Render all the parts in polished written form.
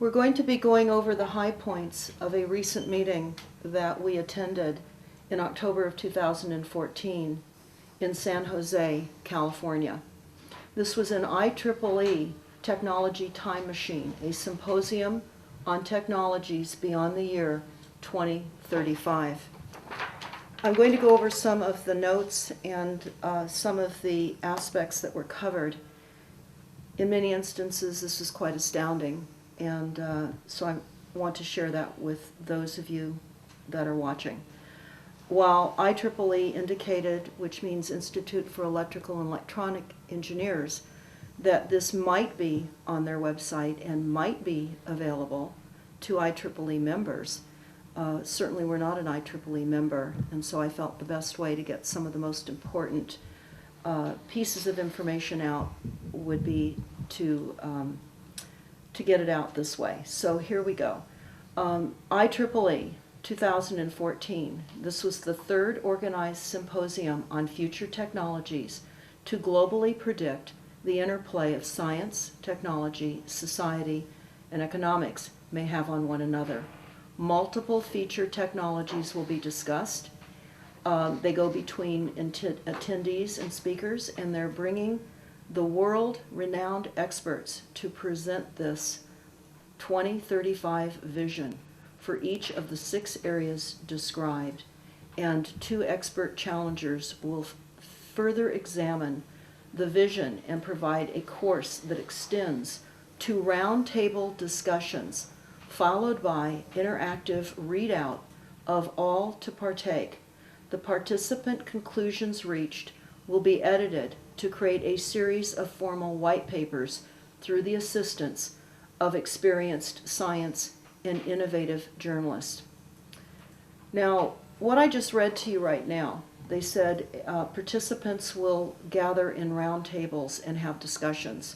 We're going to be going over the high points of a recent meeting that we attended in October of 2014 in San Jose, California. This was an IEEE Technology Time Machine, a symposium on technologies beyond the year 2035. I'm going to go over some of the notes and some of the aspects that were covered. In many instances, this is quite astounding, and so I want to share that with those of you that are watching. While IEEE indicated, which means Institute for Electrical and Electronic Engineers, that this might be on their website and might be available to IEEE members, certainly we're not an IEEE member, and so I felt the best way to get some of the most important pieces of information out would be to get it out this way. So here we go. IEEE 2014. This was the third organized symposium on future technologies to globally predict the interplay of science, technology, society, and economics may have on one another. Multiple feature technologies will be discussed. They go between attendees and speakers, and they're bringing the world-renowned experts to present this 2035 vision for each of the 6 areas described, and 2 expert challengers will further examine the vision and provide a course that extends to roundtable discussions, followed by interactive readout of all to partake. The participant conclusions reached will be edited to create a series of formal white papers through the assistance of experienced science and innovative journalists. Now, what I just read to you right now, they said participants will gather in roundtables and have discussions.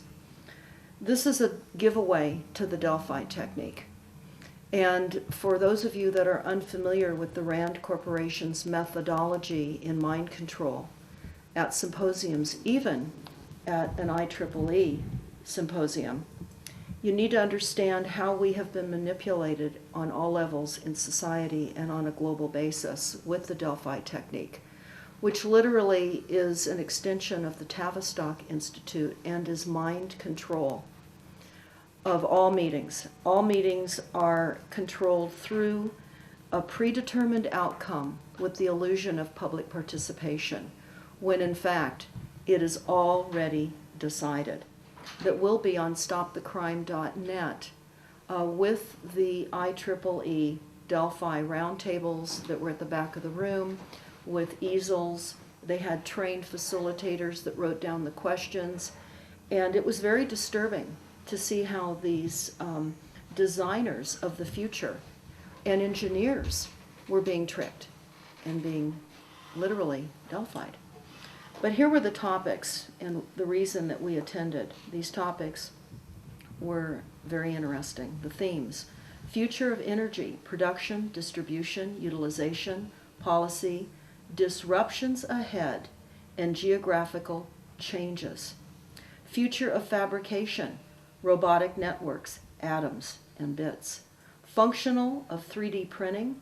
This is a giveaway to the Delphi Technique. And for those of you that are unfamiliar with the RAND Corporation's methodology in mind control at symposiums, even at an IEEE symposium, you need to understand how we have been manipulated on all levels in society and on a global basis with the Delphi Technique, which literally is an extension of the Tavistock Institute and is mind control of all meetings. All meetings are controlled through a predetermined outcome with the illusion of public participation, when in fact it is already decided. That will be on stopthecrime.net with the IEEE Delphi roundtables that were at the back of the room with easels. They had trained facilitators that wrote down the questions, and it was very disturbing to see how these designers of the future and engineers were being tricked and being literally Delphied. But here were the topics and the reason that we attended. These topics were very interesting. The themes: future of energy, production, distribution, utilization, policy, disruptions ahead, and geographical changes. Future of fabrication, robotic networks, atoms and bits. Functional of 3D printing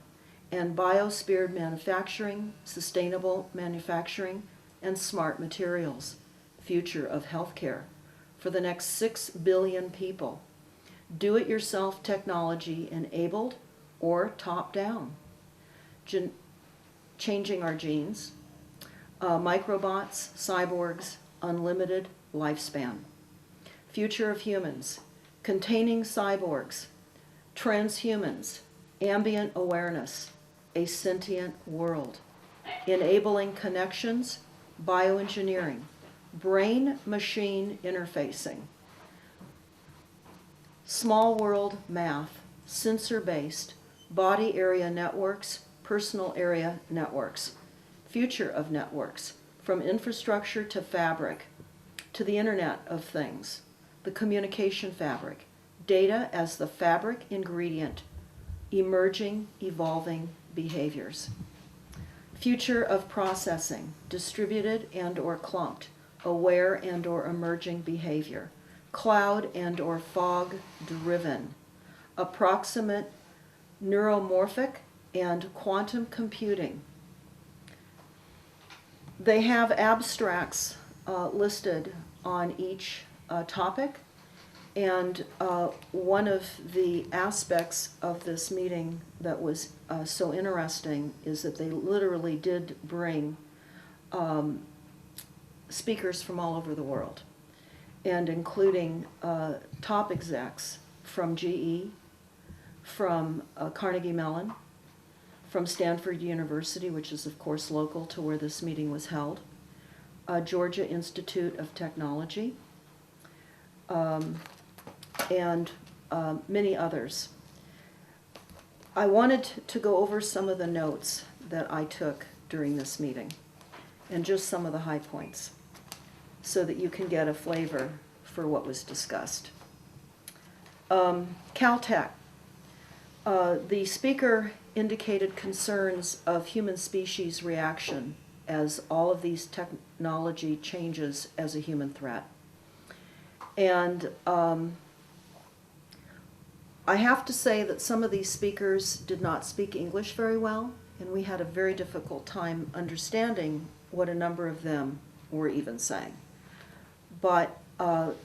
and biosphered manufacturing, sustainable manufacturing, and smart materials. Future of healthcare for the next 6 billion people. Do-it-yourself technology enabled or top-down. Changing our genes. Microbots, cyborgs, unlimited lifespan. Future of humans. Containing cyborgs. Transhumans. Ambient awareness. A sentient world. Enabling connections. Bioengineering, brain-machine interfacing, small world math, sensor-based, body area networks, personal area networks, future of networks, from infrastructure to fabric, to the Internet of Things, the communication fabric, data as the fabric ingredient, emerging, evolving behaviors. Future of processing, distributed and or clumped, aware and or emerging behavior, cloud and or fog driven, approximate neuromorphic and quantum computing. They have abstracts listed on each topic, and one of the aspects of this meeting that was so interesting is that they literally did bring speakers from all over the world, and including top execs from GE, from Carnegie Mellon, from Stanford University, which is of course local to where this meeting was held, Georgia Institute of Technology, and many others. I wanted to go over some of the notes that I took during this meeting, and just some of the high points, so that you can get a flavor for what was discussed. Caltech. The speaker indicated concerns of human species reaction as all of these technology changes as a human threat. And I have to say that some of these speakers did not speak English very well, and we had a very difficult time understanding what a number of them were even saying. But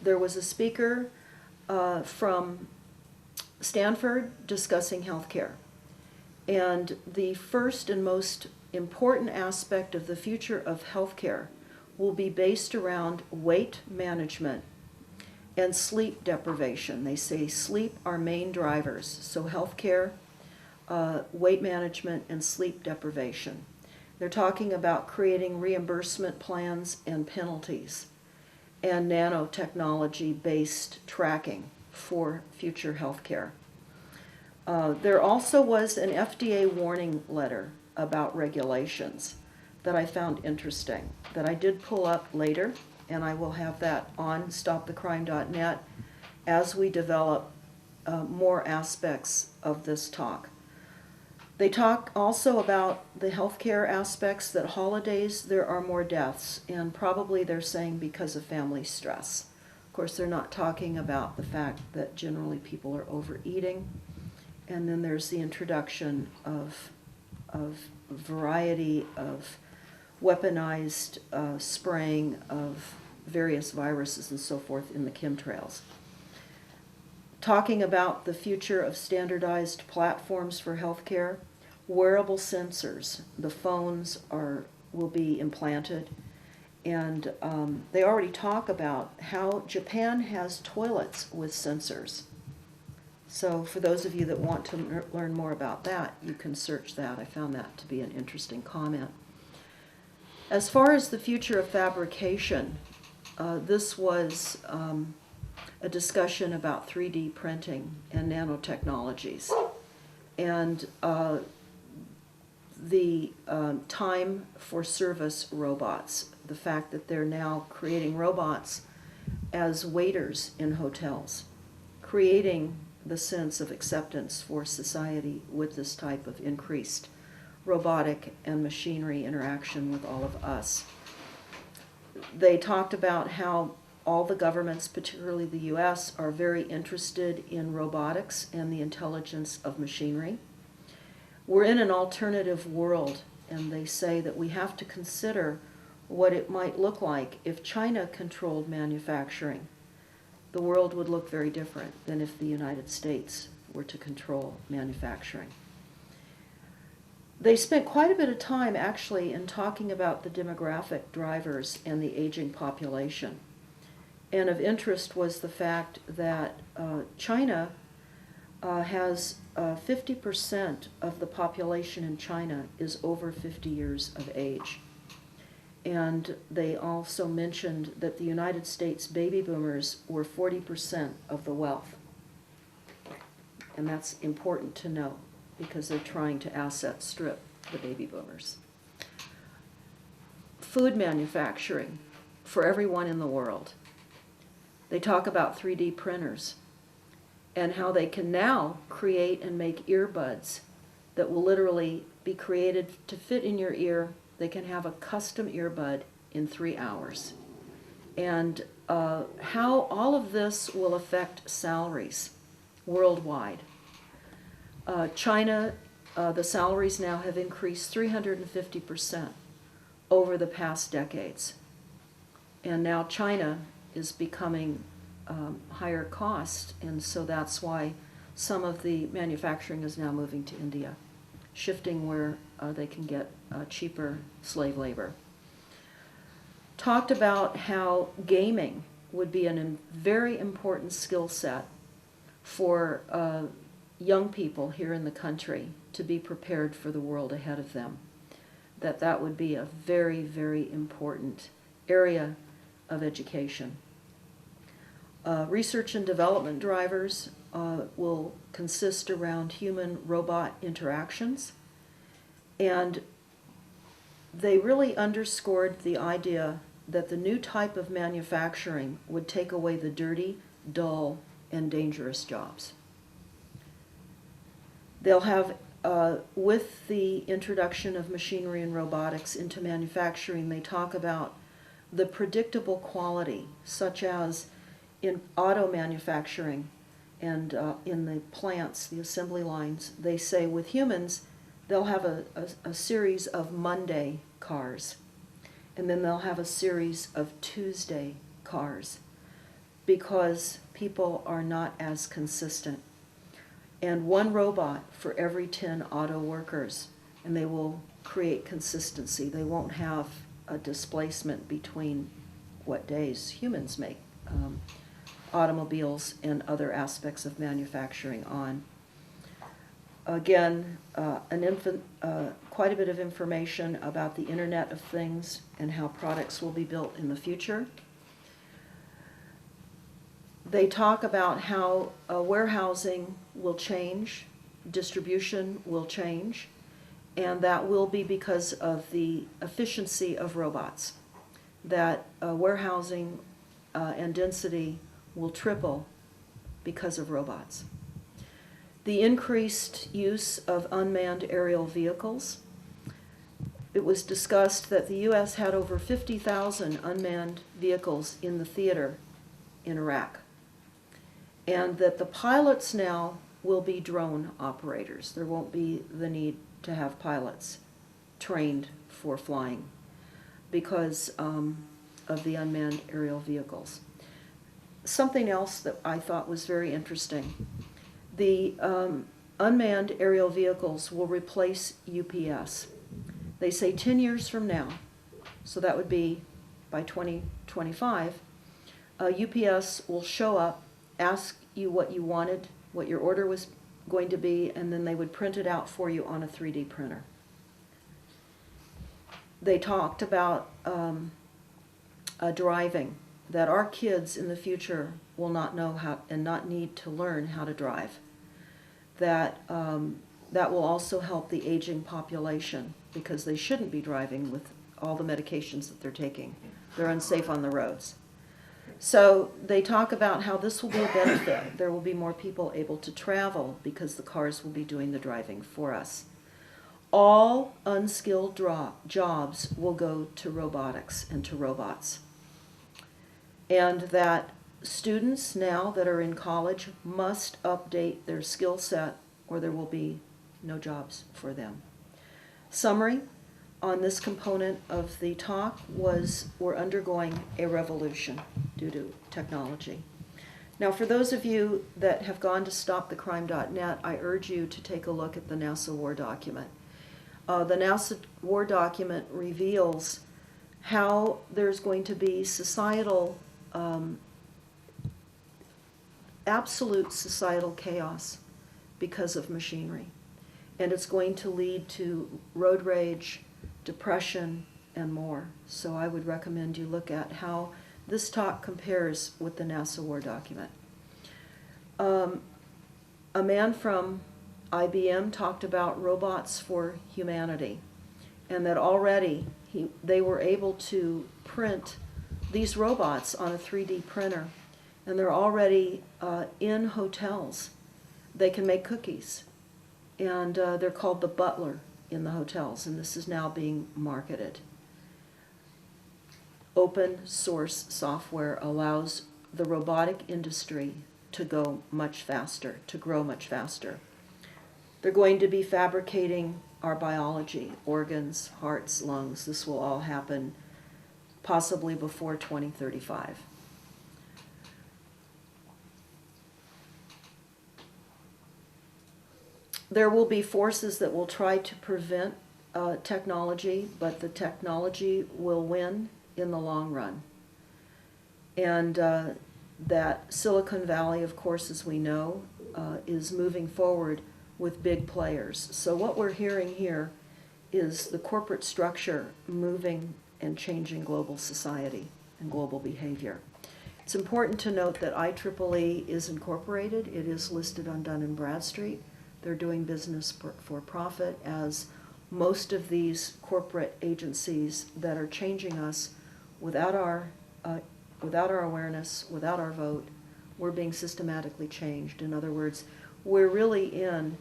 there was a speaker from Stanford discussing healthcare. And the first and most important aspect of the future of healthcare will be based around weight management and sleep deprivation. They say sleep are main drivers. So healthcare, weight management, and sleep deprivation. They're talking about creating reimbursement plans and penalties, and nanotechnology-based tracking for future healthcare. There also was an FDA warning letter about regulations that I found interesting, that I did pull up later, and I will have that on stopthecrime.net as we develop more aspects of this talk. They talk also about the healthcare aspects, that holidays there are more deaths, and probably they're saying because of family stress. Of course, they're not talking about the fact that generally people are overeating. And then there's the introduction of variety of weaponized spraying of various viruses and so forth in the chemtrails. Talking about the future of standardized platforms for healthcare, wearable sensors. The phones will be implanted. And they already talk about how Japan has toilets with sensors. So for those of you that want to learn more about that, you can search that. I found that to be an interesting comment. As far as the future of fabrication, this was a discussion about 3D printing and nanotechnologies. And the time for service robots, the fact that they're now creating robots as waiters in hotels, creating the sense of acceptance for society with this type of increased robotic and machinery interaction with all of us. They talked about how all the governments, particularly the US, are very interested in robotics and the intelligence of machinery. We're in an alternative world, and they say that we have to consider what it might look like if China controlled manufacturing. The world would look very different than if the United States were to control manufacturing. They spent quite a bit of time actually in talking about the demographic drivers and the aging population. And of interest was the fact that China has 50% of the population in China is over 50 years of age. And they also mentioned that the United States baby boomers were 40% of the wealth. And that's important to know because they're trying to asset strip the baby boomers. Food manufacturing for everyone in the world. They talk about 3D printers and how they can now create and make earbuds that will literally be created to fit in your ear. They can have a custom earbud in 3 hours. And how all of this will affect salaries worldwide. China, the salaries now have increased 350% over the past decades. And now China is becoming higher cost, and so that's why some of the manufacturing is now moving to India, shifting where they can get cheaper slave labor. Talked about how gaming would be a very important skill set for young people here in the country to be prepared for the world ahead of them. That would be a very, very important area of education. Research and development drivers will consist around human-robot interactions, and they really underscored the idea that the new type of manufacturing would take away the dirty, dull, and dangerous jobs. They'll have, with the introduction of machinery and robotics into manufacturing, they talk about the predictable quality, such as in auto manufacturing and in the plants, the assembly lines. They say with humans, they'll have a series of Monday cars, and then they'll have a series of Tuesday cars, because people are not as consistent. And one robot for every 10 auto workers, and they will create consistency. They won't have a displacement between what days humans make automobiles and other aspects of manufacturing on. Again, quite a bit of information about the Internet of Things and how products will be built in the future. They talk about how warehousing will change, distribution will change, and that will be because of the efficiency of robots. That warehousing and density will triple because of robots. The increased use of unmanned aerial vehicles. It was discussed that the U.S. had over 50,000 unmanned vehicles in the theater in Iraq, and that the pilots now will be drone operators. There won't be the need to have pilots trained for flying because of the unmanned aerial vehicles. Something else that I thought was very interesting. The unmanned aerial vehicles will replace UPS. They say 10 years from now, so that would be by 2025, UPS will show up, ask you what you wanted, what your order was going to be, and then they would print it out for you on a 3D printer. They talked about driving, that our kids in the future will not know how and not need to learn how to drive. That will also help the aging population, because they shouldn't be driving with all the medications that they're taking. They're unsafe on the roads. So they talk about how this will be a benefit. There will be more people able to travel because the cars will be doing the driving for us. All unskilled jobs will go to robotics and to robots. And that students now that are in college must update their skill set, or there will be no jobs for them. Summary on this component of the talk was we're undergoing a revolution due to technology. Now, for those of you that have gone to stopthecrime.net, I urge you to take a look at the NASA War document. The NASA War document reveals how there's going to be societal absolute societal chaos because of machinery. And it's going to lead to road rage, depression, and more. So I would recommend you look at how this talk compares with the NASA War document. A man from IBM talked about robots for humanity, and that already they were able to print these robots on a 3D printer, and they're already in hotels. They can make cookies, and they're called the butler in the hotels, and this is now being marketed. Open source software allows the robotic industry to go much faster, to grow much faster. They're going to be fabricating our biology, organs, hearts, lungs. This will all happen possibly before 2035. There will be forces that will try to prevent technology, but the technology will win in the long run. And that Silicon Valley, of course, as we know, is moving forward with big players. So what we're hearing here is the corporate structure moving and changing global society and global behavior. It's important to note that IEEE is incorporated. It is listed on Dun & Bradstreet. They're doing business for profit, as most of these corporate agencies that are changing us without our awareness, without our vote, we're being systematically changed. In other words, we're really in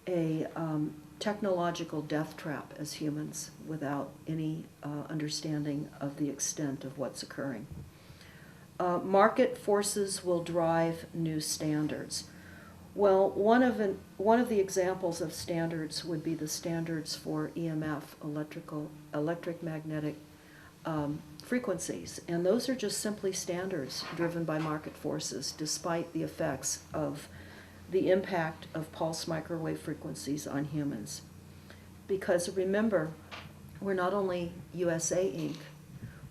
a technological death trap as humans without any understanding of the extent of what's occurring. Market forces will drive new standards. Well, one of the examples of standards would be the standards for EMF, electric magnetic frequencies, and those are just simply standards driven by market forces, despite the effects of the impact of pulse microwave frequencies on humans. Because remember, we're not only USA Inc.,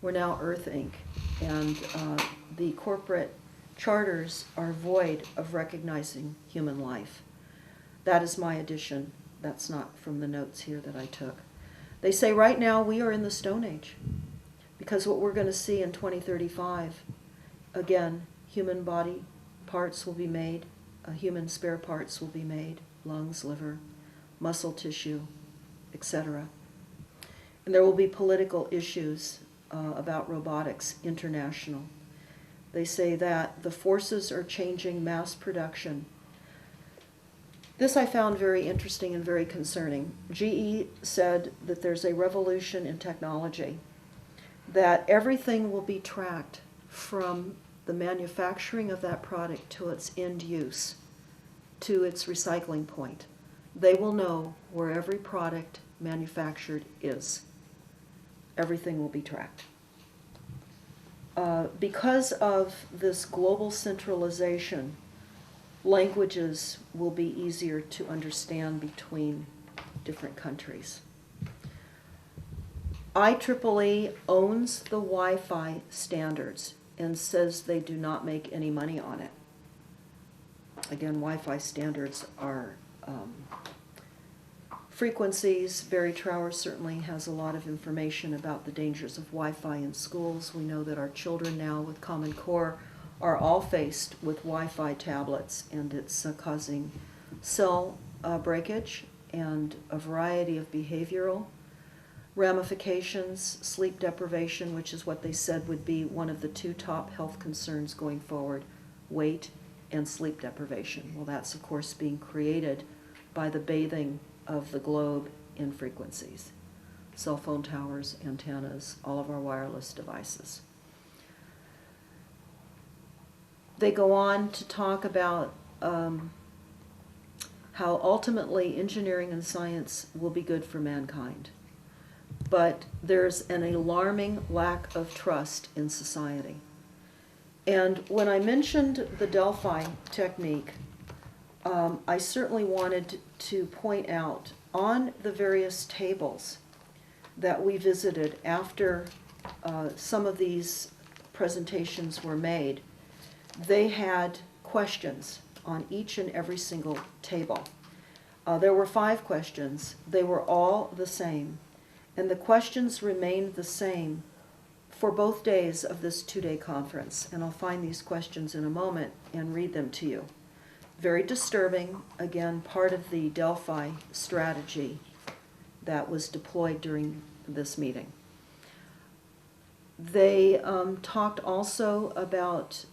we're now Earth Inc., and the corporate charters are void of recognizing human life. That is my addition. That's not from the notes here that I took. They say right now we are in the Stone Age, because what we're going to see in 2035, again, human body parts will be made, human spare parts will be made, lungs, liver, muscle tissue, etc. And there will be political issues about robotics, international. They say that the forces are changing mass production. This I found very interesting and very concerning. GE said that there's a revolution in technology, that everything will be tracked from the manufacturing of that product to its end use, to its recycling point. They will know where every product manufactured is. Everything will be tracked. Because of this global centralization, languages will be easier to understand between different countries. IEEE owns the Wi-Fi standards and says they do not make any money on it. Again, Wi-Fi standards are frequencies. Barry Trower certainly has a lot of information about the dangers of Wi-Fi in schools. We know that our children now with Common Core are all faced with Wi-Fi tablets, and it's causing cell breakage and a variety of behavioral ramifications, sleep deprivation, which is what they said would be one of the two top health concerns going forward, weight and sleep deprivation. Well, that's of course being created by the bathing of the globe in frequencies. Cell phone towers, antennas, all of our wireless devices. They go on to talk about how ultimately engineering and science will be good for mankind. But there's an alarming lack of trust in society. And when I mentioned the Delphi Technique, I certainly wanted to point out on the various tables that we visited after some of these presentations were made, they had questions on each and every single table. There were 5 questions. They were all the same. And the questions remained the same for both days of this 2-day conference. And I'll find these questions in a moment and read them to you. Very disturbing, again, part of the Delphi strategy that was deployed during this meeting. They talked also about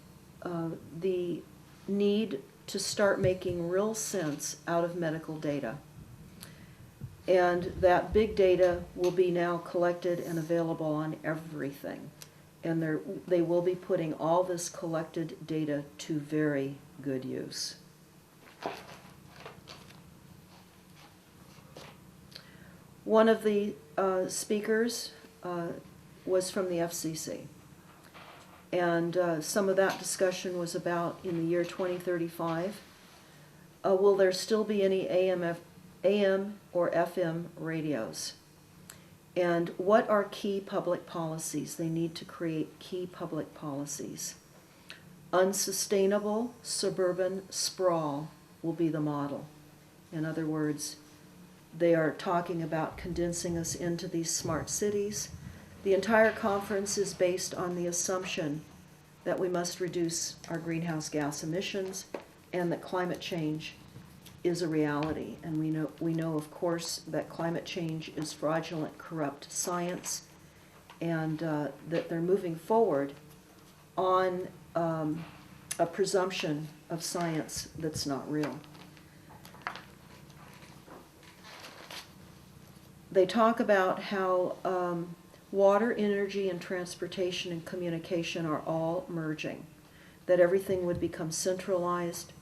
the need to start making real sense out of medical data. And that big data will be now collected and available on everything. And they will be putting all this collected data to very good use. One of the speakers was from the FCC. And some of that discussion was about, in the year 2035, will there still be any AM or FM radios? And what are key public policies? They need to create key public policies. Unsustainable suburban sprawl will be the model. In other words, they are talking about condensing us into these smart cities. The entire conference is based on the assumption that we must reduce our greenhouse gas emissions and that climate change is a reality. And we know, of course, that climate change is fraudulent, corrupt science, and that they're moving forward on a presumption of science that's not real. They talk about how water, energy, and transportation and communication are all merging, that everything would become centralized.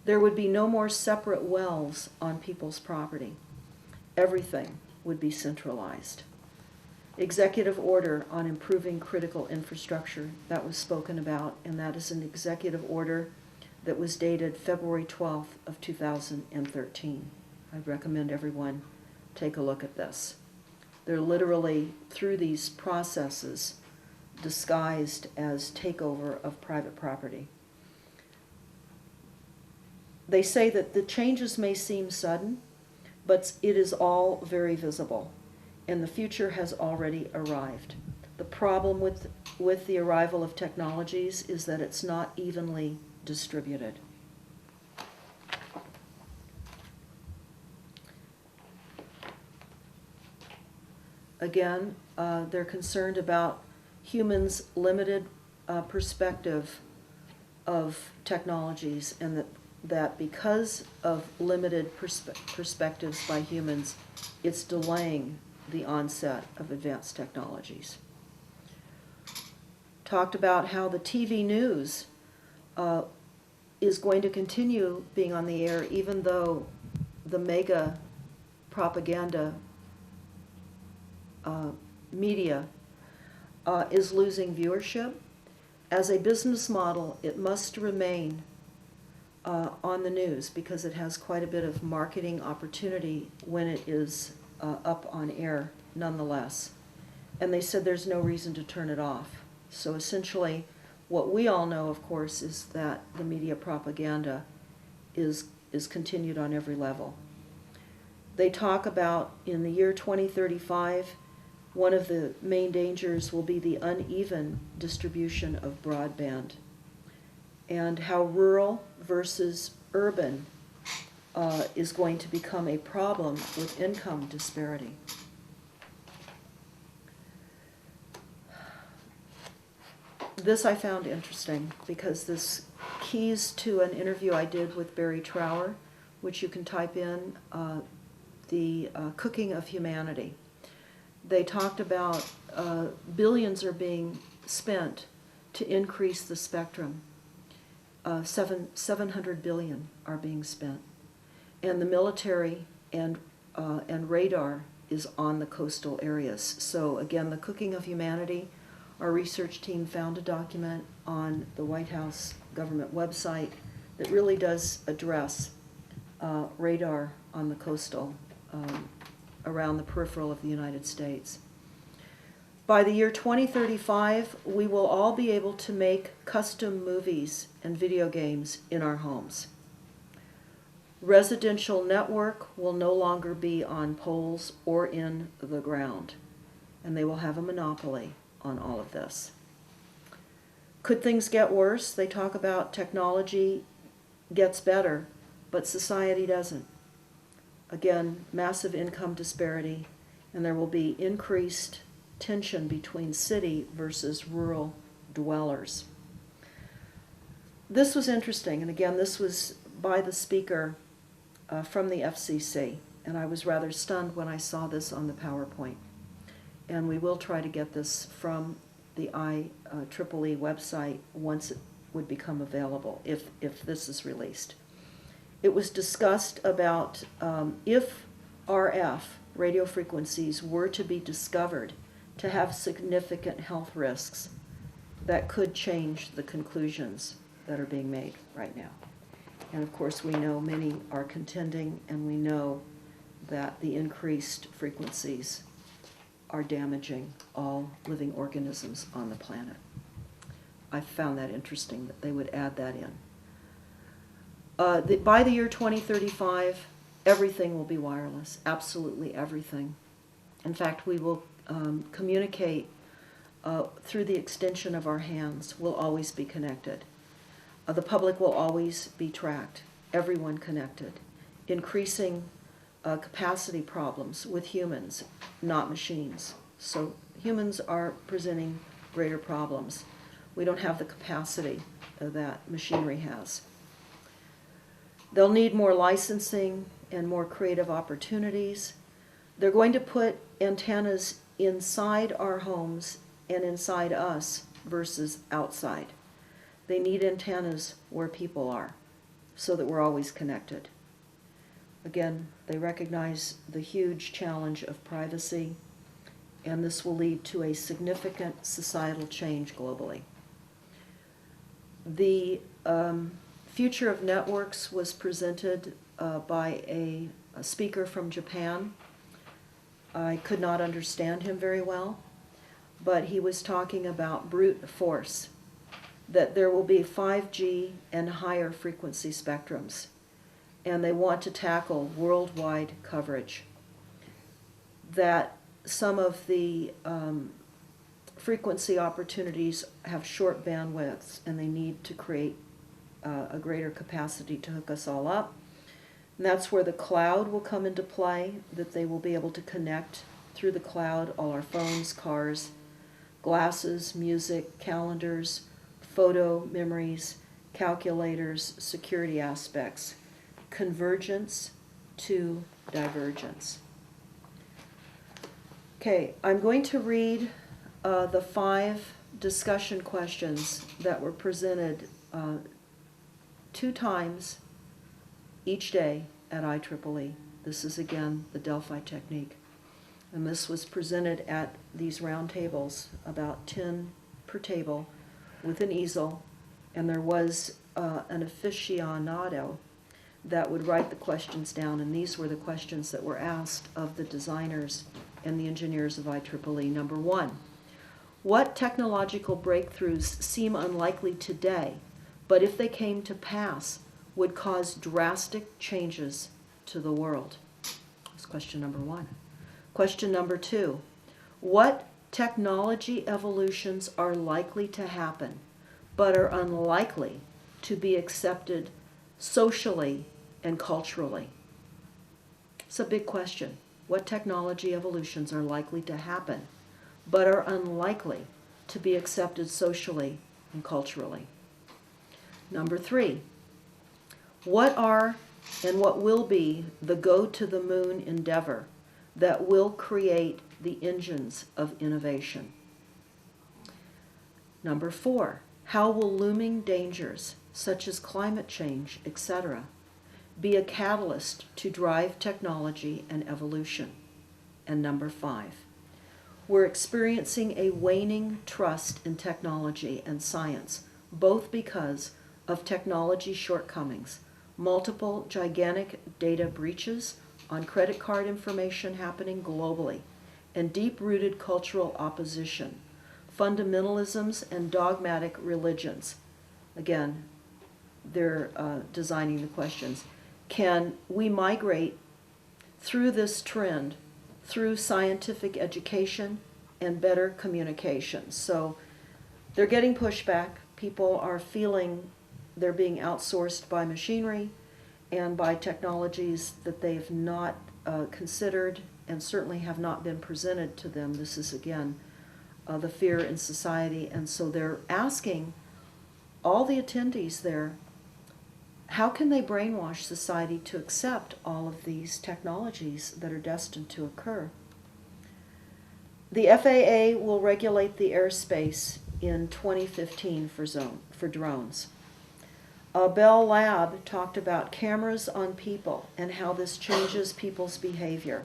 There would be no more separate wells on people's property. Everything would be centralized. Executive order on improving critical infrastructure, that was spoken about, and that is an executive order that was dated February 12th of 2013. I recommend everyone take a look at this. They're literally, through these processes, disguised as takeover of private property. They say that the changes may seem sudden, but it is all very visible, and the future has already arrived. The problem with the arrival of technologies is that it's not evenly distributed. Again, they're concerned about humans' limited perspective of technologies, and that because of limited perspectives by humans, it's delaying the onset of advanced technologies. Talked about how the TV news is going to continue being on the air even though the mega propaganda media is losing viewership. As a business model, it must remain on the news because it has quite a bit of marketing opportunity when it is up on air nonetheless. And they said there's no reason to turn it off. So essentially, what we all know, of course, is that the media propaganda is continued on every level. They talk about, in the year 2035, one of the main dangers will be the uneven distribution of broadband, and how rural versus urban is going to become a problem with income disparity. This I found interesting because this keys to an interview I did with Barry Trower, which you can type in, the cooking of humanity. They talked about billions are being spent to increase the spectrum. 700 billion are being spent. And the military and radar is on the coastal areas. So again, the cooking of humanity, our research team found a document on the White House government website that really does address radar on the coastal around the peripheral of the United States. By the year 2035, we will all be able to make custom movies and video games in our homes. Residential network will no longer be on poles or in the ground, and they will have a monopoly on all of this. Could things get worse? They talk about technology gets better, but society doesn't. Again, massive income disparity, and there will be increased tension between city versus rural dwellers. This was interesting, and again, this was by the speaker from the FCC, and I was rather stunned when I saw this on the PowerPoint. And we will try to get this from the IEEE website once it would become available, if this is released. It was discussed about if RF radio frequencies were to be discovered to have significant health risks, that could change the conclusions that are being made right now. And of course, we know many are contending, and we know that the increased frequencies are damaging all living organisms on the planet. I found that interesting that they would add that in. By the year 2035, everything will be wireless, absolutely everything. In fact, we will communicate through the extension of our hands. We'll always be connected. The public will always be tracked, everyone connected, increasing capacity problems with humans, not machines. So humans are presenting greater problems. We don't have the capacity that machinery has. They'll need more licensing and more creative opportunities. They're going to put antennas inside our homes and inside us versus outside. They need antennas where people are so that we're always connected. Again, they recognize the huge challenge of privacy, and this will lead to a significant societal change globally. The future of networks was presented by a speaker from Japan. I could not understand him very well, but he was talking about brute force, that there will be 5G and higher frequency spectrums, and they want to tackle worldwide coverage. That some of the frequency opportunities have short bandwidths, and they need to create a greater capacity to hook us all up. And that's where the cloud will come into play, that they will be able to connect through the cloud all our phones, cars, glasses, music, calendars, photo memories, calculators, security aspects, convergence to divergence. Okay, I'm going to read the 5 discussion questions that were presented 2 times each day at IEEE. This is again the Delphi Technique. And this was presented at these round tables, about 10 per table, with an easel, and there was an aficionado that would write the questions down, and these were the questions that were asked of the designers and the engineers of IEEE. Number 1, what technological breakthroughs seem unlikely today, but if they came to pass, would cause drastic changes to the world? That's question number 1. Question number 2, what technology evolutions are likely to happen, but are unlikely to be accepted socially and culturally? It's a big question. What technology evolutions are likely to happen, but are unlikely to be accepted socially and culturally? Number 3, what are and what will be the go-to-the-moon endeavor that will create the engines of innovation? Number 4, how will looming dangers, such as climate change, etc., be a catalyst to drive technology and evolution? And number 5, we're experiencing a waning trust in technology and science, both because of technology shortcomings, multiple gigantic data breaches on credit card information happening globally, and deep-rooted cultural opposition, fundamentalisms and dogmatic religions. Again, they're designing the questions. Can we migrate through this trend through scientific education and better communication? So they're getting pushback. People are feeling they're being outsourced by machinery and by technologies that they've not considered and certainly have not been presented to them. This is, again, the fear in society. And so they're asking all the attendees there, how can they brainwash society to accept all of these technologies that are destined to occur? The FAA will regulate the airspace in 2015 for drones. Bell Lab talked about cameras on people and how this changes people's behavior.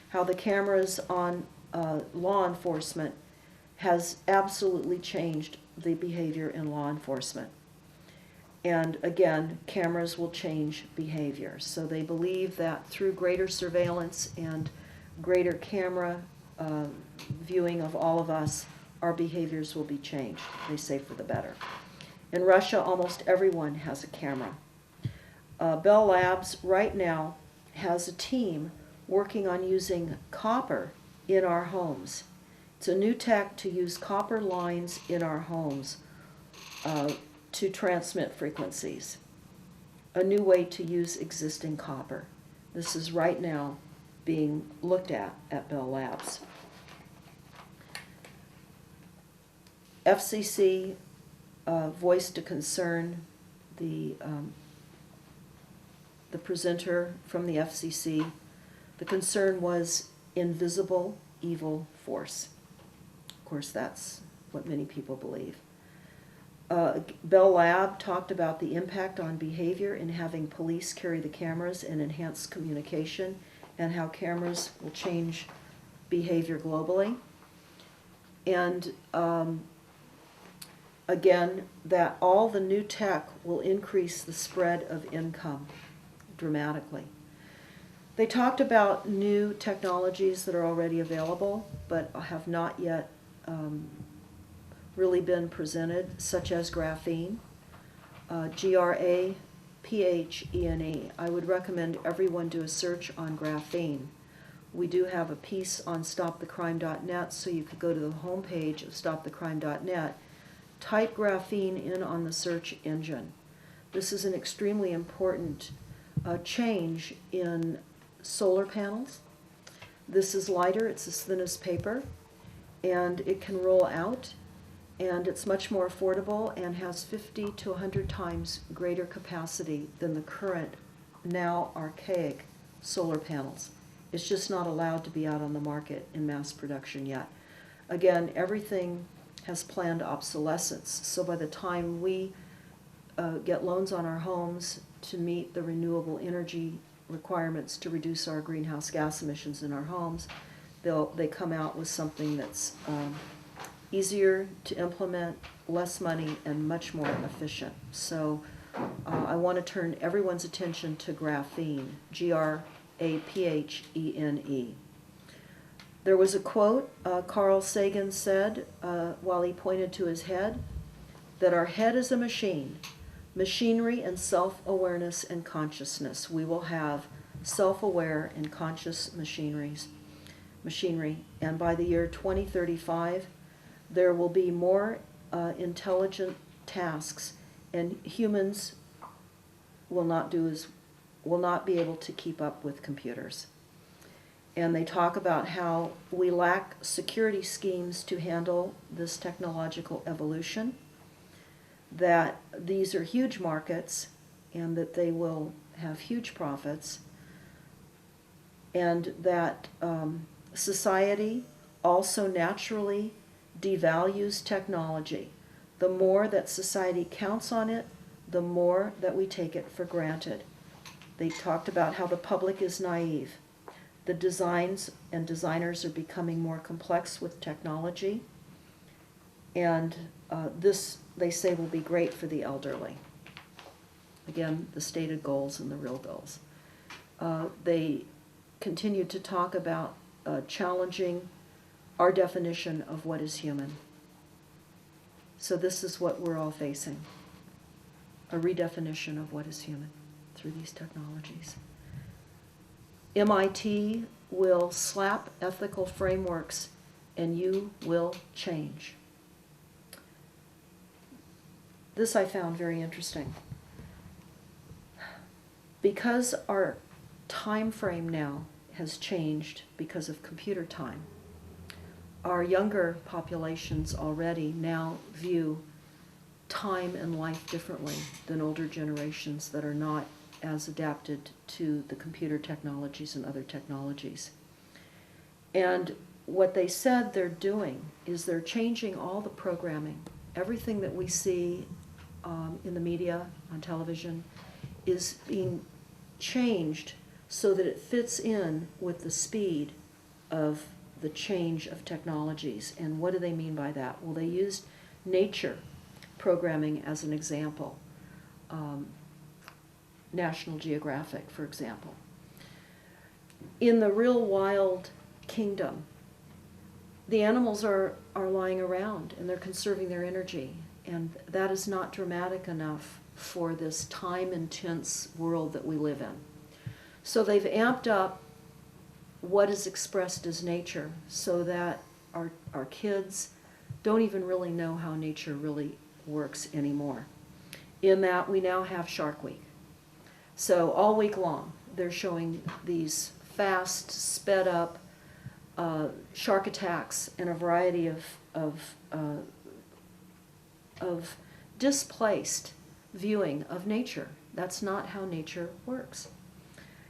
how the cameras on law enforcement has absolutely changed the behavior in law enforcement. And again, cameras will change behavior. So they believe that through greater surveillance and greater camera viewing of all of us, our behaviors will be changed, they say, for the better. In Russia, almost everyone has a camera. Bell Labs right now has a team working on using copper in our homes. It's a new tech to use copper lines in our homes to transmit frequencies. A new way to use existing copper. This is right now being looked at Bell Labs. FCC voiced a concern. The presenter from the FCC, the concern was invisible evil force. Of course, that's what many people believe. Bell Lab talked about the impact on behavior in having police carry the cameras and enhance communication, and how cameras will change behavior globally. And again, that all the new tech will increase the spread of income dramatically. They talked about new technologies that are already available but have not yet really been presented, such as graphene, graphene. I would recommend everyone do a search on graphene. We do have a piece on stopthecrime.net, so you could go to the homepage of stopthecrime.net, type graphene in on the search engine. This is an extremely important change in solar panels. This is lighter, it's as thin as paper, and it can roll out, and it's much more affordable and has 50 to 100 times greater capacity than the current, now archaic, solar panels. It's just not allowed to be out on the market in mass production yet. Again, everything has planned obsolescence, so by the time we get loans on our homes to meet the renewable energy requirements to reduce our greenhouse gas emissions in our homes, they come out with something that's easier to implement, less money, and much more efficient. So I want to turn everyone's attention to graphene, graphene. There was a quote Carl Sagan said while he pointed to his head, that our head is a machine, machinery and self-awareness and consciousness. We will have self-aware and conscious machinery, and by the year 2035, there will be more intelligent tasks, and humans will not be able to keep up with computers. And they talk about how we lack security schemes to handle this technological evolution, that these are huge markets and that they will have huge profits, and that society also naturally devalues technology. The more that society counts on it, the more that we take it for granted. They talked about how the public is naive. The designs and designers are becoming more complex with technology, and this, they say, will be great for the elderly. Again, the stated goals and the real goals. They continued to talk about challenging our definition of what is human. So this is what we're all facing, a redefinition of what is human through these technologies. MIT will slap ethical frameworks and you will change. This I found very interesting. Because our time frame now has changed because of computer time, our younger populations already now view time and life differently than older generations that are not as adapted to the computer technologies and other technologies. And what they said they're doing is they're changing all the programming. Everything that we see in the media, on television, is being changed so that it fits in with the speed of the change of technologies. And what do they mean by that? Well, they used nature programming as an example. National Geographic, for example. In the real wild kingdom, the animals are lying around and they're conserving their energy. And that is not dramatic enough for this time-intense world that we live in. So they've amped up what is expressed as nature so that our kids don't even really know how nature really works anymore. In that we now have Shark Week. So all week long they're showing these fast, sped up shark attacks and a variety of displaced viewing of nature. That's not how nature works.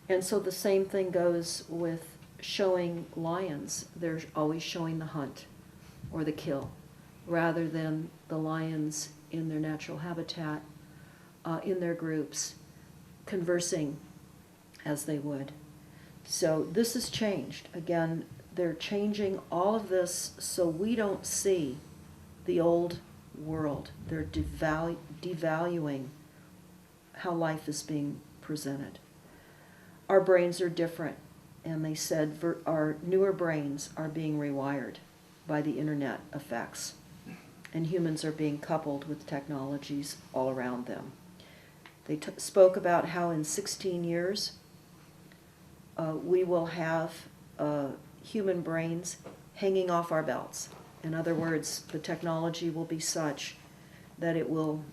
And so the same thing goes with showing lions. They're always showing the hunt or the kill, rather than the lions in their natural habitat, in their groups, conversing as they would. So this has changed. Again, they're changing all of this so we don't see the old world. They're devaluing how life is being presented. Our brains are different, and they said our newer brains are being rewired by the internet effects, and humans are being coupled with technologies all around them. They spoke about how in 16 years we will have human brains hanging off our belts. In other words, the technology will be such that it will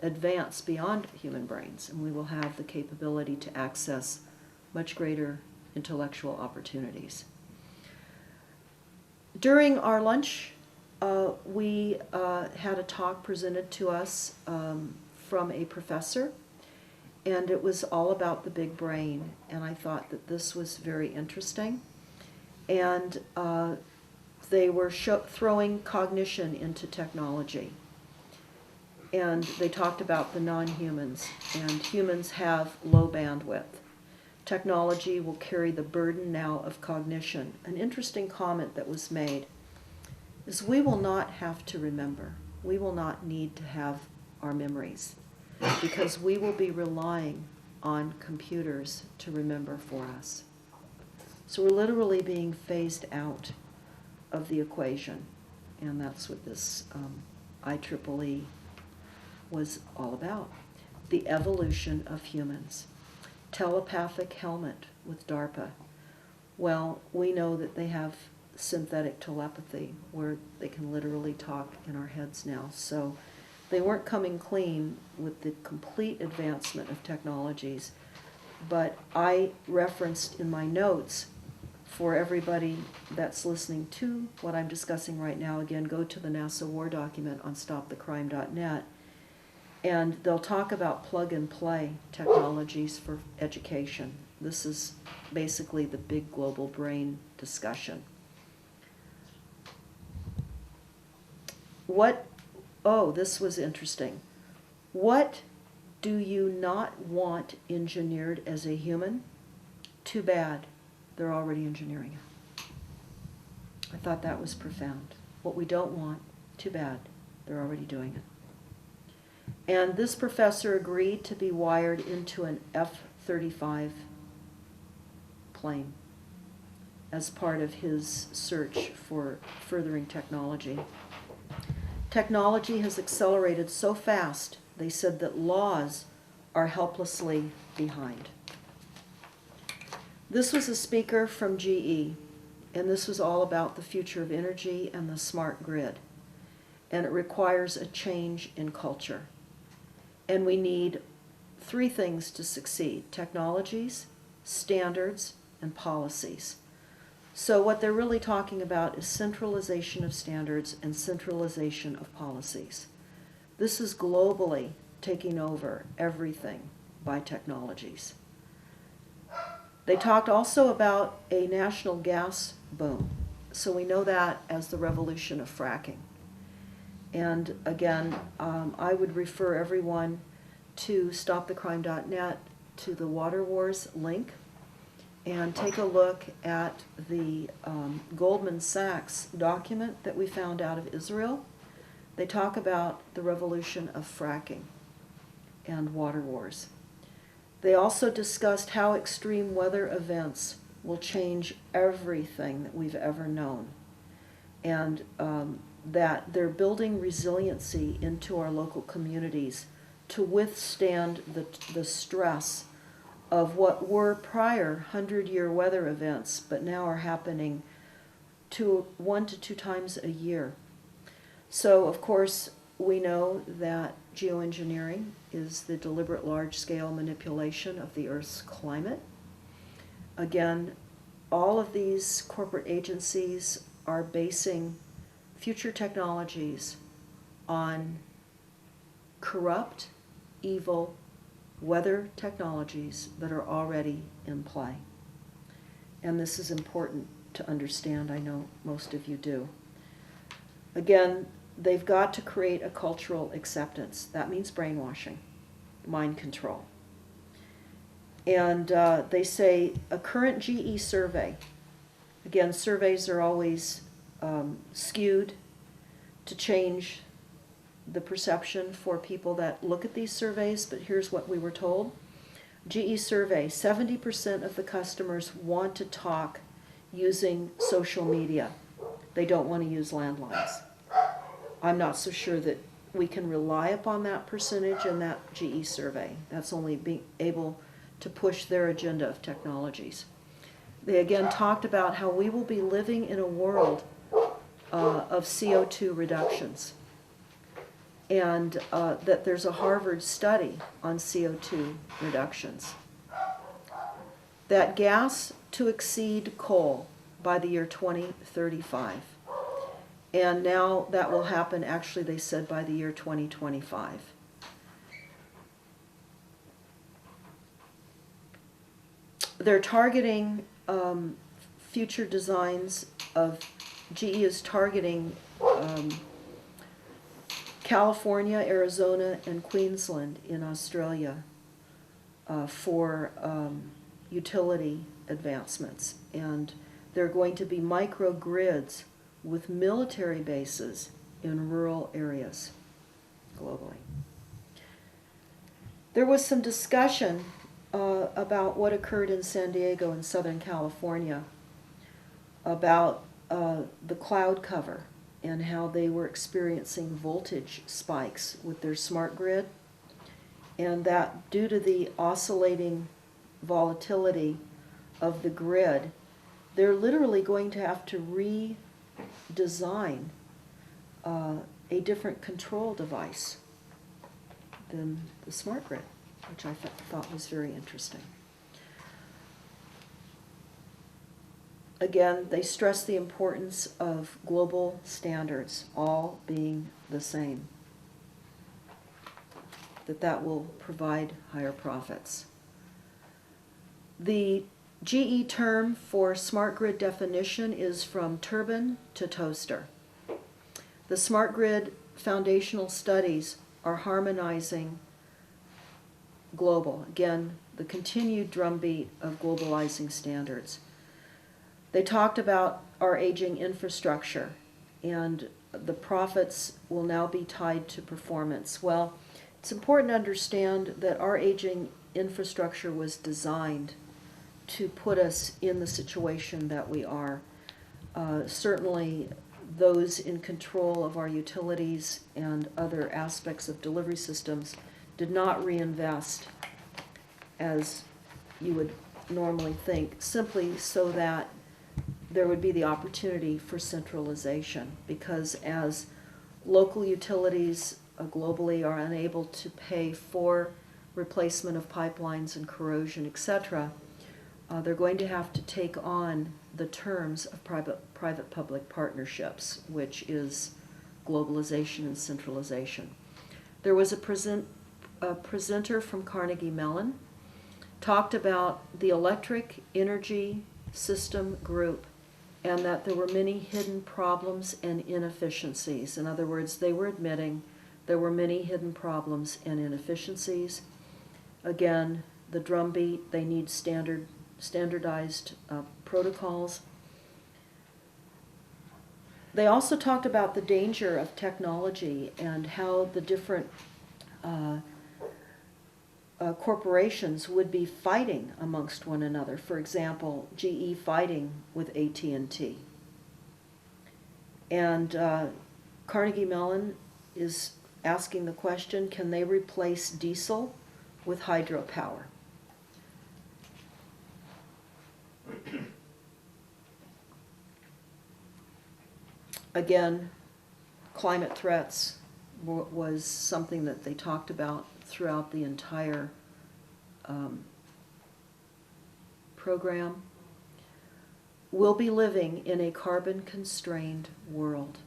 advance beyond human brains, and we will have the capability to access much greater intellectual opportunities. During our lunch, we had a talk presented to us from a professor, and it was all about the big brain, and I thought that this was very interesting. And they were throwing cognition into technology. And they talked about the non-humans, and humans have low bandwidth. Technology will carry the burden now of cognition. An interesting comment that was made is we will not have to remember. We will not need to have our memories because we will be relying on computers to remember for us. So we're literally being phased out of the equation, and that's what this IEEE was all about. The evolution of humans. Telepathic helmet with DARPA. Well, we know that they have synthetic telepathy where they can literally talk in our heads now. So they weren't coming clean with the complete advancement of technologies, but I referenced in my notes for everybody that's listening to what I'm discussing right now. Again, go to the NASA War document on stopthecrime.net, and they'll talk about plug-and-play technologies for education. This is basically the big global brain discussion. This was interesting. What do you not want engineered as a human? Too bad. They're already engineering it. I thought that was profound. What we don't want, too bad. They're already doing it. And this professor agreed to be wired into an F-35 plane as part of his search for furthering technology. Technology has accelerated so fast, they said that laws are helplessly behind. This was a speaker from GE, and this was all about the future of energy and the smart grid. And it requires a change in culture. And we need three things to succeed: technologies, standards, and policies. So what they're really talking about is centralization of standards and centralization of policies. This is globally taking over everything by technologies. They talked also about a national gas boom. So we know that as the revolution of fracking. And again, I would refer everyone to stopthecrime.net, to the Water Wars link. and take a look at the Goldman Sachs document that we found out of Israel. They talk about the revolution of fracking and water wars. They also discussed how extreme weather events will change everything that we've ever known, and that they're building resiliency into our local communities to withstand the stress of what were prior 100-year weather events, but now are happening 1 to 2 times a year. So, of course, we know that geoengineering is the deliberate large-scale manipulation of the Earth's climate. Again, all of these corporate agencies are basing future technologies on corrupt, evil weather technologies that are already in play. And this is important to understand. I know most of you do. Again, they've got to create a cultural acceptance. That means brainwashing, mind control. And they say a current GE survey, again, surveys are always skewed to change the perception for people that look at these surveys, but here's what we were told. GE survey, 70% of the customers want to talk using social media. They don't want to use landlines. I'm not so sure that we can rely upon that percentage in that GE survey. That's only being able to push their agenda of technologies. They again talked about how we will be living in a world of CO2 reductions, and that there's a Harvard study on CO2 reductions. That gas to exceed coal by the year 2035. And now that will happen, actually, they said, by the year 2025. They're targeting future designs of, GE is targeting California, Arizona, and Queensland in Australia for utility advancements. And there are going to be microgrids with military bases in rural areas globally. There was some discussion about what occurred in San Diego and Southern California about the cloud cover and how they were experiencing voltage spikes with their smart grid, and that due to the oscillating volatility of the grid, they're literally going to have to redesign a different control device than the smart grid, which I thought was very interesting. Again, they stress the importance of global standards, all being the same, that will provide higher profits. The GE term for smart grid definition is from turbine to toaster. The smart grid foundational studies are harmonizing global, again, the continued drumbeat of globalizing standards. They talked about our aging infrastructure, and the profits will now be tied to performance. Well, it's important to understand that our aging infrastructure was designed to put us in the situation that we are. Certainly, those in control of our utilities and other aspects of delivery systems did not reinvest as you would normally think, simply so that there would be the opportunity for centralization, because as local utilities globally are unable to pay for replacement of pipelines and corrosion, etc., they're going to have to take on the terms of private-public partnerships, which is globalization and centralization. There was a presenter from Carnegie Mellon, talked about the electric energy system group, and that there were many hidden problems and inefficiencies. In other words, they were admitting there were many hidden problems and inefficiencies. Again, the drumbeat, they need standard standardized protocols. They also talked about the danger of technology and how the different corporations would be fighting amongst one another. For example, GE fighting with AT&T. And Carnegie Mellon is asking the question, can they replace diesel with hydropower? Again, climate threats was something that they talked about throughout the entire program. We'll be living in a carbon-constrained world.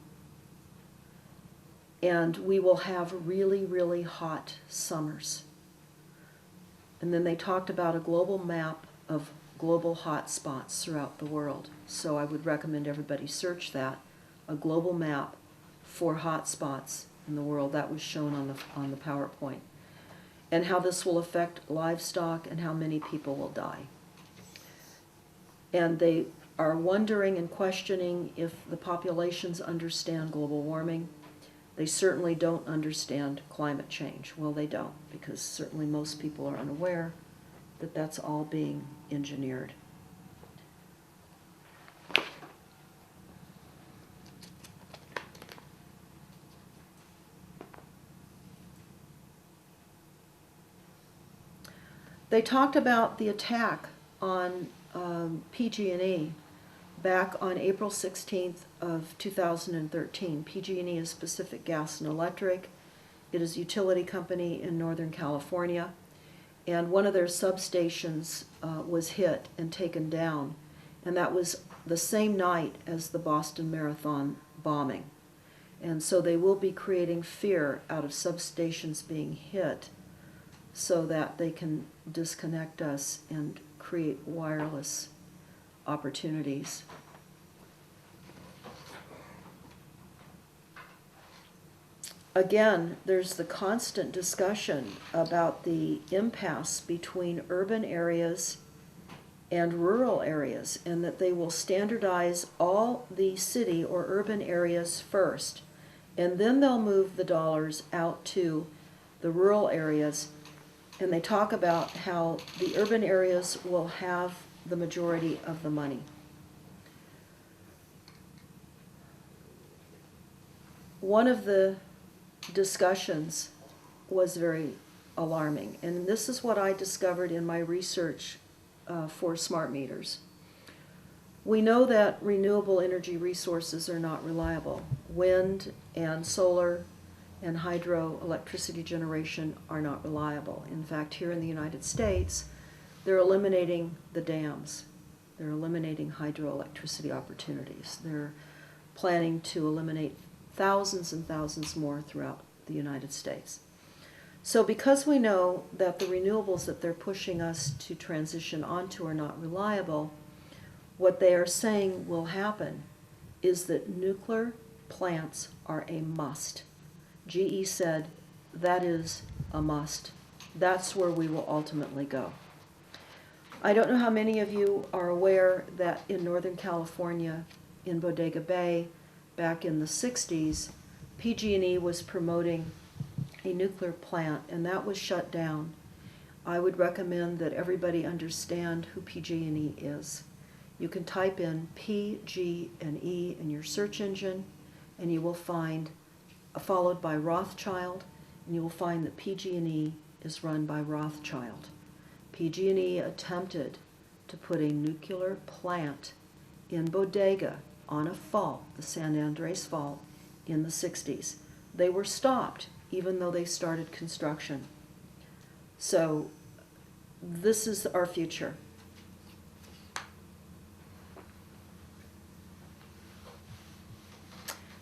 And we will have really, really hot summers. And then they talked about a global map of global hot spots throughout the world. So I would recommend everybody search that, a global map for hot spots in the world. That was shown on the PowerPoint. And how this will affect livestock and how many people will die. And they are wondering and questioning if the populations understand global warming. They certainly don't understand climate change. Well, they don't, because certainly most people are unaware that that's all being engineered. They talked about the attack on PG&E back on April 16th of 2013. PG&E is Pacific Gas and Electric. It is a utility company in Northern California, and one of their substations was hit and taken down, and that was the same night as the Boston Marathon bombing. And so they will be creating fear out of substations being hit so that they can disconnect us and create wireless opportunities. Again, there's the constant discussion about the impasse between urban areas and rural areas, and that they will standardize all the city or urban areas first, and then they'll move the dollars out to the rural areas. And they talk about how the urban areas will have the majority of the money. One of the discussions was very alarming, and this is what I discovered in my research for smart meters. We know that renewable energy resources are not reliable. Wind and solar and hydroelectricity generation are not reliable. In fact, here in the United States, they're eliminating the dams. They're eliminating hydroelectricity opportunities. They're planning to eliminate thousands and thousands more throughout the United States. So because we know that the renewables that they're pushing us to transition onto are not reliable, what they are saying will happen is that nuclear plants are a must. GE said that is a must. That's where we will ultimately go. I don't know how many of you are aware that in Northern California, in Bodega Bay, back in the 60s, PG&E was promoting a nuclear plant, and that was shut down. I would recommend that everybody understand who PG&E is. You can type in PG&E in your search engine, and you will find, followed by Rothschild, and you will find that PG&E is run by Rothschild. PG&E attempted to put a nuclear plant in Bodega on a fault, the San Andres Fault, in the 60s. They were stopped, even though they started construction. So this is our future.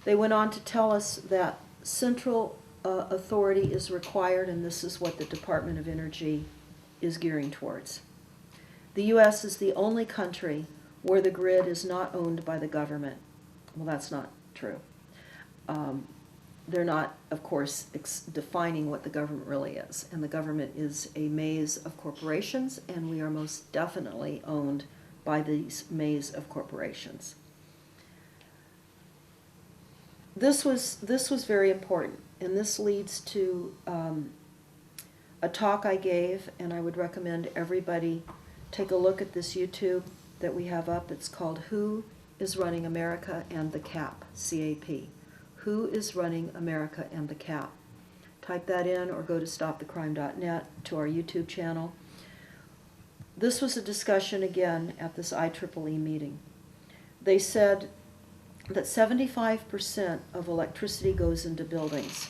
They went on to tell us that central authority is required, and this is what the Department of Energy is gearing towards. The U.S. is the only country where the grid is not owned by the government. Well, that's not true. they're not, of course, defining what the government really is. And the government is a maze of corporations, and we are most definitely owned by these maze of corporations. This was very important, and this leads to a talk I gave, and I would recommend everybody take a look at this YouTube that we have up. It's called Who is Running America and the CAP, C-A-P. Who is Running America and the CAP? Type that in or go to stopthecrime.net to our YouTube channel. This was a discussion again at this IEEE meeting. They said that 75% of electricity goes into buildings,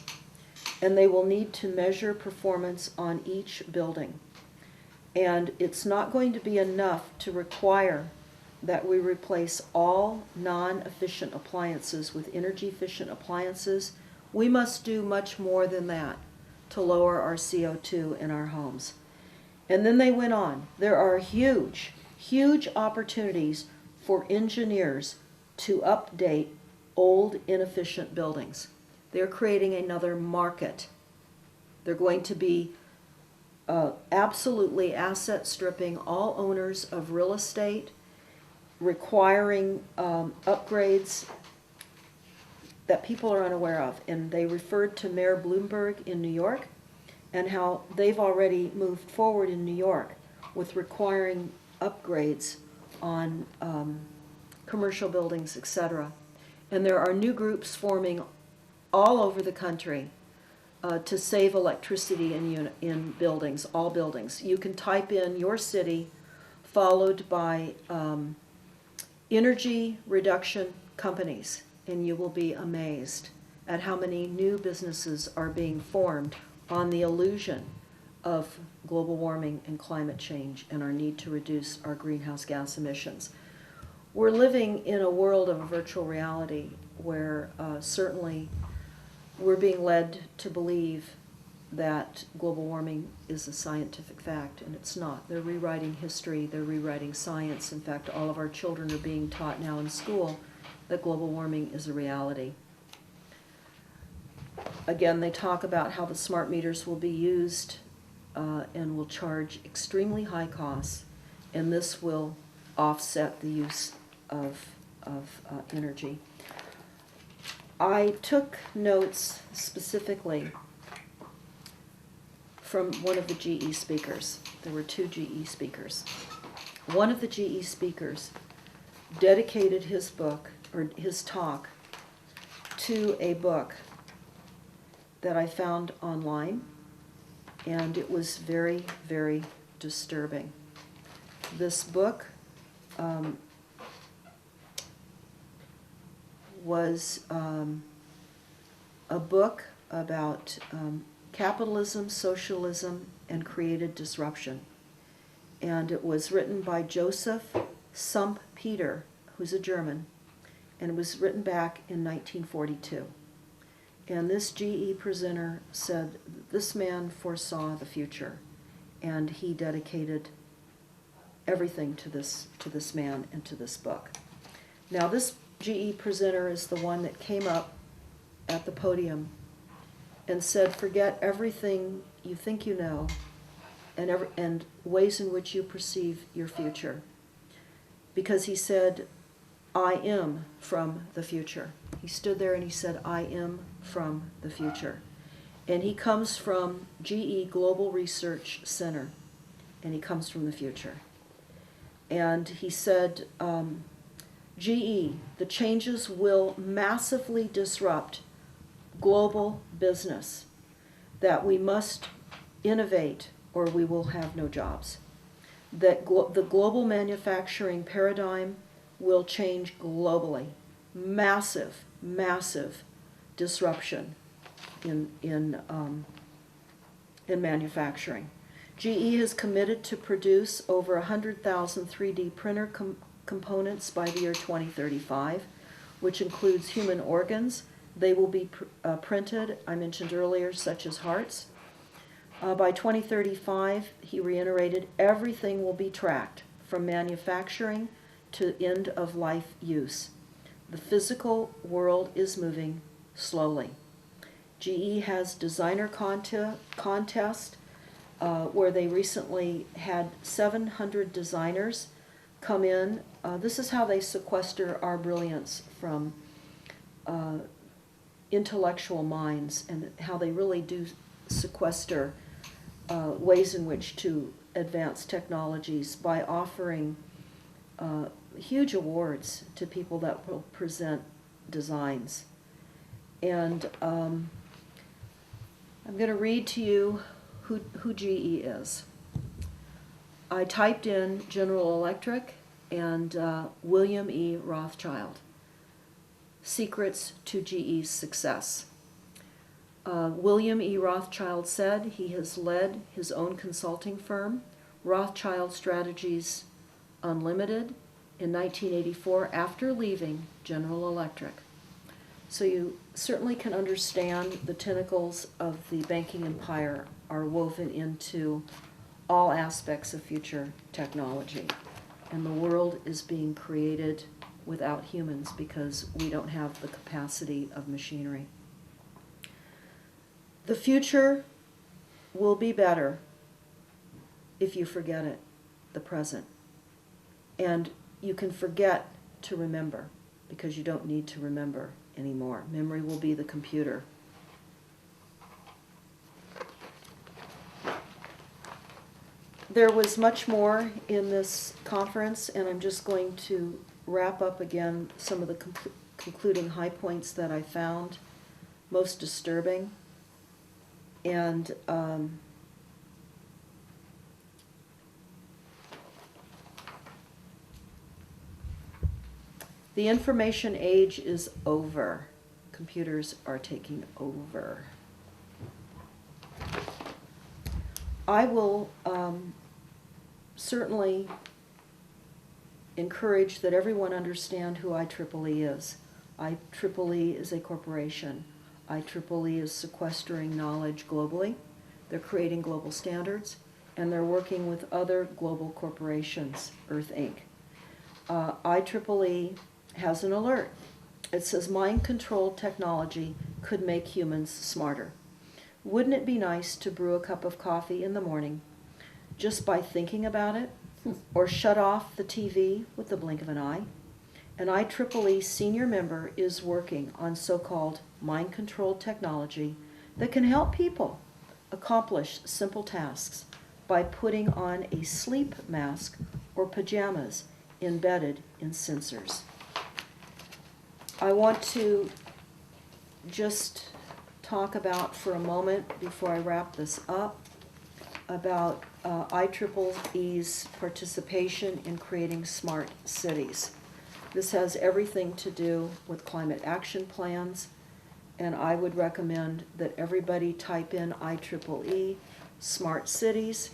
and they will need to measure performance on each building. And it's not going to be enough to require that we replace all non-efficient appliances with energy-efficient appliances. We must do much more than that to lower our CO2 in our homes. And then they went on. There are huge, huge opportunities for engineers to update old, inefficient buildings. They're creating another market. They're going to be absolutely asset stripping all owners of real estate, requiring upgrades that people are unaware of. And they referred to Mayor Bloomberg in New York and how they've already moved forward in New York with requiring upgrades on commercial buildings, etc. And there are new groups forming all over the country to save electricity in buildings, all buildings. You can type in your city followed by energy reduction companies, and you will be amazed at how many new businesses are being formed on the illusion of global warming and climate change and our need to reduce our greenhouse gas emissions. We're living in a world of a virtual reality where certainly we're being led to believe that global warming is a scientific fact, and it's not. They're rewriting history, they're rewriting science. In fact, all of our children are being taught now in school that global warming is a reality. Again, they talk about how the smart meters will be used and will charge extremely high costs, and this will offset the use of energy. I took notes specifically from one of the GE speakers. There were two GE speakers. One of the GE speakers dedicated his book, or his talk, to a book that I found online, and it was very, very disturbing. This book was a book about capitalism, socialism, and created disruption. And it was written by Joseph Sump-Peter, who's a German, and it was written back in 1942. And this GE presenter said this man foresaw the future, and he dedicated everything to this man and to this book. Now, this GE presenter is the one that came up at the podium and said, forget everything you think you know and ways in which you perceive your future. Because he said, I am from the future. He stood there and he said, I am from the future. And he comes from GE Global Research Center, and he comes from the future. And he said, GE, the changes will massively disrupt global business, that we must innovate or we will have no jobs. That the global manufacturing paradigm will change globally. Massive, massive disruption in manufacturing. GE has committed to produce over 100,000 3D printer components by the year 2035, which includes human organs. They will be printed, I mentioned earlier, such as hearts. By 2035, he reiterated, everything will be tracked, from manufacturing to end-of-life use. The physical world is moving slowly. GE has designer contest where they recently had 700 designers come in. This is how they sequester our brilliance from intellectual minds, and how they really do sequester ways in which to advance technologies by offering huge awards to people that will present designs. And I'm going to read to you who GE is. I typed in General Electric and William E. Rothschild, secrets to GE's success. William E. Rothschild said he has led his own consulting firm, Rothschild Strategies Unlimited, in 1984 after leaving General Electric. So you certainly can understand the tentacles of the banking empire are woven into all aspects of future technology. And the world is being created without humans because we don't have the capacity of machinery. The future will be better if you forget it, the present. And you can forget to remember because you don't need to remember anymore. Memory will be the computer. There was much more in this conference, and I'm just going to wrap up again some of the concluding high points that I found most disturbing. And the information age is over. Computers are taking over. I will certainly encourage that everyone understand who IEEE is. IEEE is a corporation. IEEE is sequestering knowledge globally. They're creating global standards, and they're working with other global corporations, Earth Inc. IEEE has an alert. It says mind-controlled technology could make humans smarter. Wouldn't it be nice to brew a cup of coffee in the morning just by thinking about it, or shut off the TV with the blink of an eye? An IEEE senior member is working on so-called mind-controlled technology that can help people accomplish simple tasks by putting on a sleep mask or pajamas embedded in sensors. I want to just talk about for a moment, before I wrap this up, about IEEE's participation in creating smart cities. This has everything to do with climate action plans, and I would recommend that everybody type in IEEE smart cities.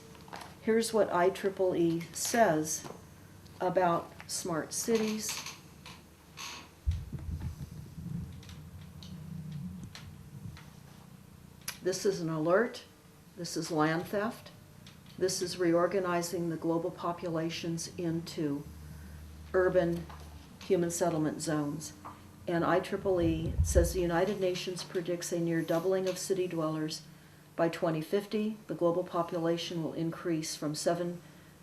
Here's what IEEE says about smart cities. This is an alert. This is land theft. This is reorganizing the global populations into urban human settlement zones. And IEEE says the United Nations predicts a near doubling of city dwellers by 2050. The global population will increase from 7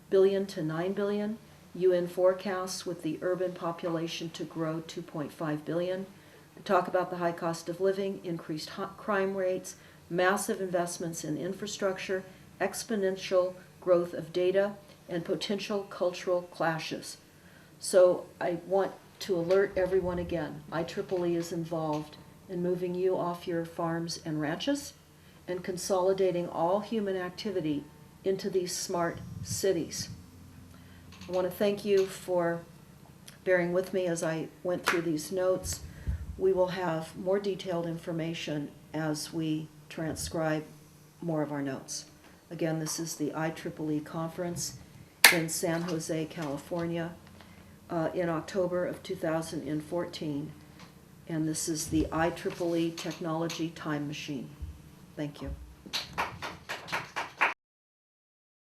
billion to 9 billion. UN forecasts with the urban population to grow 2.5 billion. They talk about the high cost of living, increased crime rates, massive investments in infrastructure, exponential growth of data, and potential cultural clashes. So I want to alert everyone again, IEEE is involved in moving you off your farms and ranches and consolidating all human activity into these smart cities. I want to thank you for bearing with me as I went through these notes. We will have more detailed information as we transcribe more of our notes. Again, this is the IEEE conference in San Jose, California, in October of 2014, and this is the IEEE Technology Time Machine. Thank you.